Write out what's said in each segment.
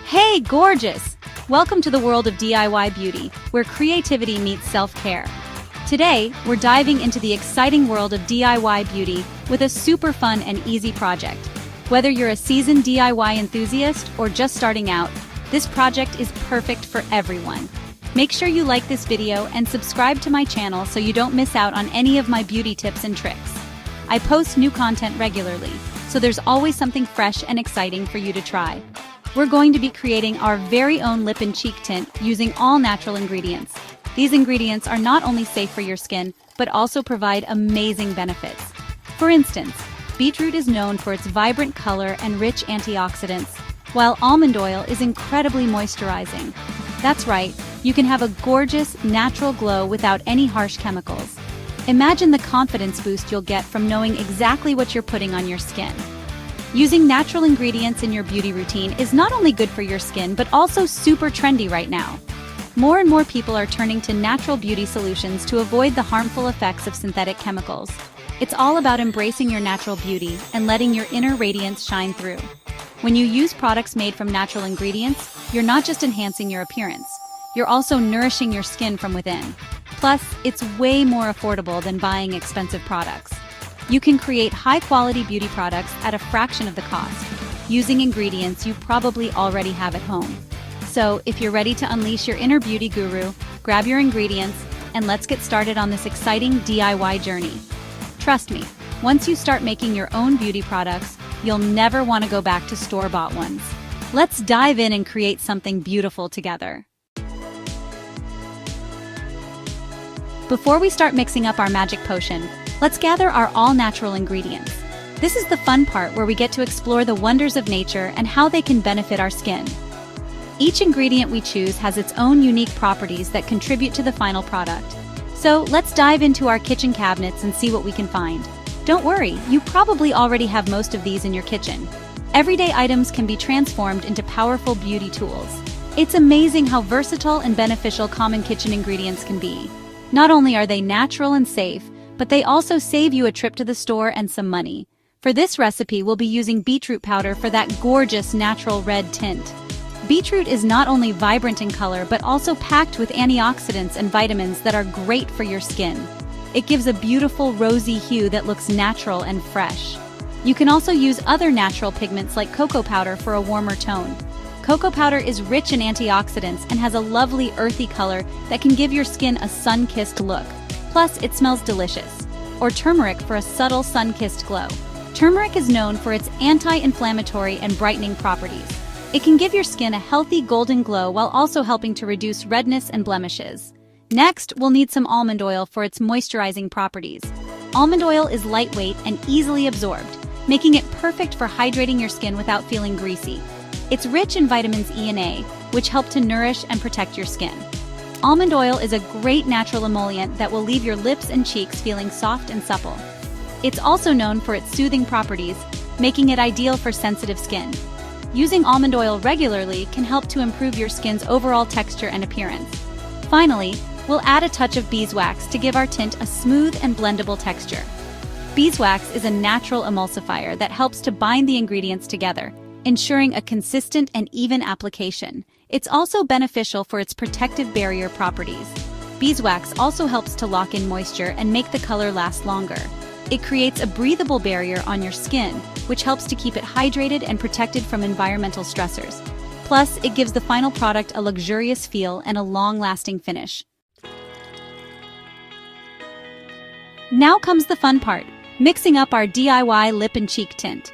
Hey, gorgeous! Welcome to the world of DIY beauty, where creativity meets self-care. Today, we're diving into the exciting world of DIY beauty with a super fun and easy project. Whether you're a seasoned DIY enthusiast or just starting out, this project is perfect for everyone. Make sure you like this video and subscribe to my channel so you don't miss out on any of my beauty tips and tricks. I post new content regularly, so there's always something fresh and exciting for you to try. We're going to be creating our very own lip and cheek tint using all natural ingredients. These ingredients are not only safe for your skin, but also provide amazing benefits. For instance, beetroot is known for its vibrant color and rich antioxidants, while almond oil is incredibly moisturizing. That's right, you can have a gorgeous, natural glow without any harsh chemicals. Imagine the confidence boost you'll get from knowing exactly what you're putting on your skin. Using natural ingredients in your beauty routine is not only good for your skin, but also super trendy right now. More and more people are turning to natural beauty solutions to avoid the harmful effects of synthetic chemicals. It's all about embracing your natural beauty and letting your inner radiance shine through. When you use products made from natural ingredients, you're not just enhancing your appearance, you're also nourishing your skin from within. Plus, it's way more affordable than buying expensive products. You can create high-quality beauty products at a fraction of the cost, using ingredients you probably already have at home. So, if you're ready to unleash your inner beauty guru, grab your ingredients, and let's get started on this exciting DIY journey. Trust me, once you start making your own beauty products, you'll never want to go back to store-bought ones. Let's dive in and create something beautiful together. Before we start mixing up our magic potion, let's gather our all-natural ingredients. This is the fun part where we get to explore the wonders of nature and how they can benefit our skin. Each ingredient we choose has its own unique properties that contribute to the final product. So let's dive into our kitchen cabinets and see what we can find. Don't worry, you probably already have most of these in your kitchen. Everyday items can be transformed into powerful beauty tools. It's amazing how versatile and beneficial common kitchen ingredients can be. Not only are they natural and safe, but they also save you a trip to the store and some money. For this recipe, we'll be using beetroot powder for that gorgeous natural red tint. Beetroot is not only vibrant in color, but also packed with antioxidants and vitamins that are great for your skin. It gives a beautiful rosy hue that looks natural and fresh. You can also use other natural pigments like cocoa powder for a warmer tone. Cocoa powder is rich in antioxidants and has a lovely earthy color that can give your skin a sun-kissed look. Plus, it smells delicious. Or turmeric for a subtle sun-kissed glow. Turmeric is known for its anti-inflammatory and brightening properties. It can give your skin a healthy golden glow while also helping to reduce redness and blemishes. Next, we'll need some almond oil for its moisturizing properties. Almond oil is lightweight and easily absorbed, making it perfect for hydrating your skin without feeling greasy. It's rich in vitamins E and A, which help to nourish and protect your skin. Almond oil is a great natural emollient that will leave your lips and cheeks feeling soft and supple. It's also known for its soothing properties, making it ideal for sensitive skin. Using almond oil regularly can help to improve your skin's overall texture and appearance. Finally, we'll add a touch of beeswax to give our tint a smooth and blendable texture. Beeswax is a natural emulsifier that helps to bind the ingredients together, ensuring a consistent and even application. It's also beneficial for its protective barrier properties. Beeswax also helps to lock in moisture and make the color last longer. It creates a breathable barrier on your skin, which helps to keep it hydrated and protected from environmental stressors. Plus, it gives the final product a luxurious feel and a long-lasting finish. Now comes the fun part, mixing up our DIY lip and cheek tint.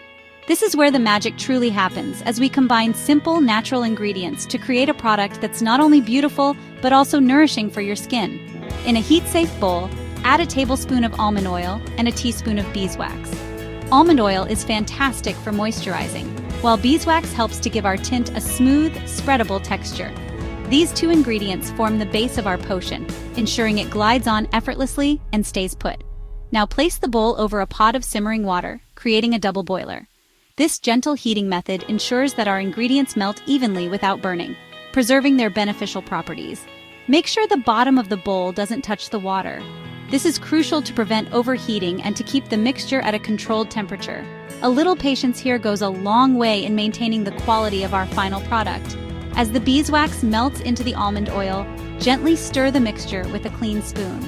This is where the magic truly happens, as we combine simple, natural ingredients to create a product that's not only beautiful, but also nourishing for your skin. In a heat-safe bowl, add a tablespoon of almond oil and a teaspoon of beeswax. Almond oil is fantastic for moisturizing, while beeswax helps to give our tint a smooth, spreadable texture. These two ingredients form the base of our potion, ensuring it glides on effortlessly and stays put. Now place the bowl over a pot of simmering water, creating a double boiler. This gentle heating method ensures that our ingredients melt evenly without burning, preserving their beneficial properties. Make sure the bottom of the bowl doesn't touch the water. This is crucial to prevent overheating and to keep the mixture at a controlled temperature. A little patience here goes a long way in maintaining the quality of our final product. As the beeswax melts into the almond oil, gently stir the mixture with a clean spoon.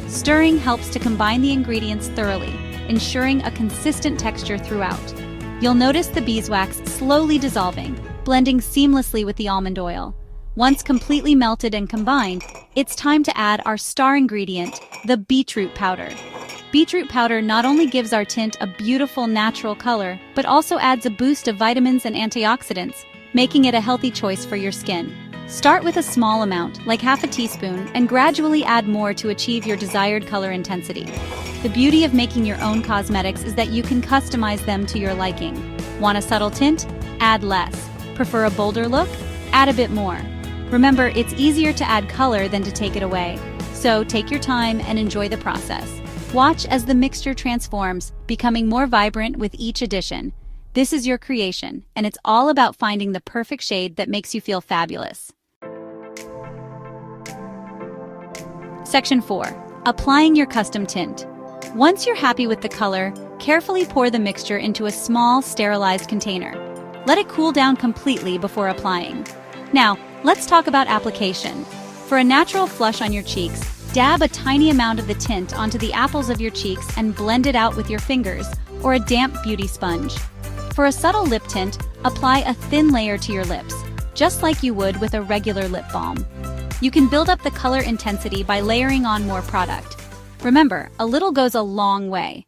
Stirring helps to combine the ingredients thoroughly, ensuring a consistent texture throughout. You'll notice the beeswax slowly dissolving, blending seamlessly with the almond oil. Once completely melted and combined, it's time to add our star ingredient, the beetroot powder. Beetroot powder not only gives our tint a beautiful natural color, but also adds a boost of vitamins and antioxidants, making it a healthy choice for your skin. Start with a small amount, like half a teaspoon, and gradually add more to achieve your desired color intensity. The beauty of making your own cosmetics is that you can customize them to your liking. Want a subtle tint? Add less. Prefer a bolder look? Add a bit more. Remember, it's easier to add color than to take it away. So take your time and enjoy the process. Watch as the mixture transforms, becoming more vibrant with each addition. This is your creation, and it's all about finding the perfect shade that makes you feel fabulous. Section 4. Applying your custom tint. Once you're happy with the color, carefully pour the mixture into a small, sterilized container. Let it cool down completely before applying. Now, let's talk about application. For a natural flush on your cheeks, dab a tiny amount of the tint onto the apples of your cheeks and blend it out with your fingers or a damp beauty sponge. For a subtle lip tint, apply a thin layer to your lips, just like you would with a regular lip balm. You can build up the color intensity by layering on more product. Remember, a little goes a long way.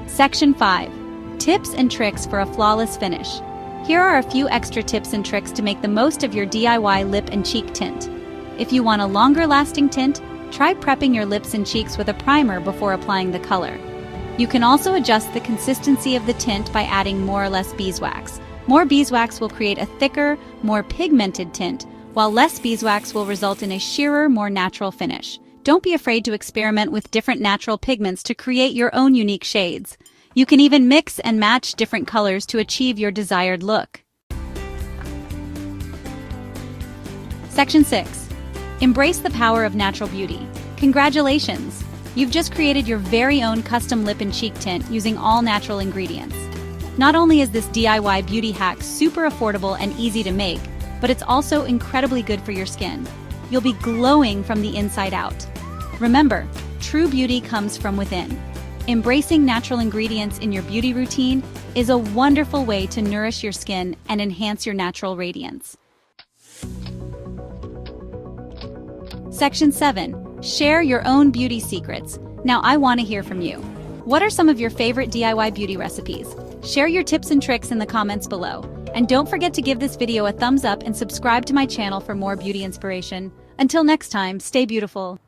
Section 5. Tips and tricks for a flawless finish. Here are a few extra tips and tricks to make the most of your DIY lip and cheek tint. If you want a longer-lasting tint, try prepping your lips and cheeks with a primer before applying the color. You can also adjust the consistency of the tint by adding more or less beeswax. More beeswax will create a thicker, more pigmented tint, while less beeswax will result in a sheerer, more natural finish. Don't be afraid to experiment with different natural pigments to create your own unique shades. You can even mix and match different colors to achieve your desired look. Section 6. Embrace the power of natural beauty. Congratulations! You've just created your very own custom lip and cheek tint using all natural ingredients. Not only is this DIY beauty hack super affordable and easy to make, but it's also incredibly good for your skin. You'll be glowing from the inside out. Remember, true beauty comes from within. Embracing natural ingredients in your beauty routine is a wonderful way to nourish your skin and enhance your natural radiance. Section 7. Share your own beauty secrets. Now I want to hear from you. What are some of your favorite DIY beauty recipes? Share your tips and tricks in the comments below. And don't forget to give this video a thumbs up and subscribe to my channel for more beauty inspiration. Until next time, stay beautiful.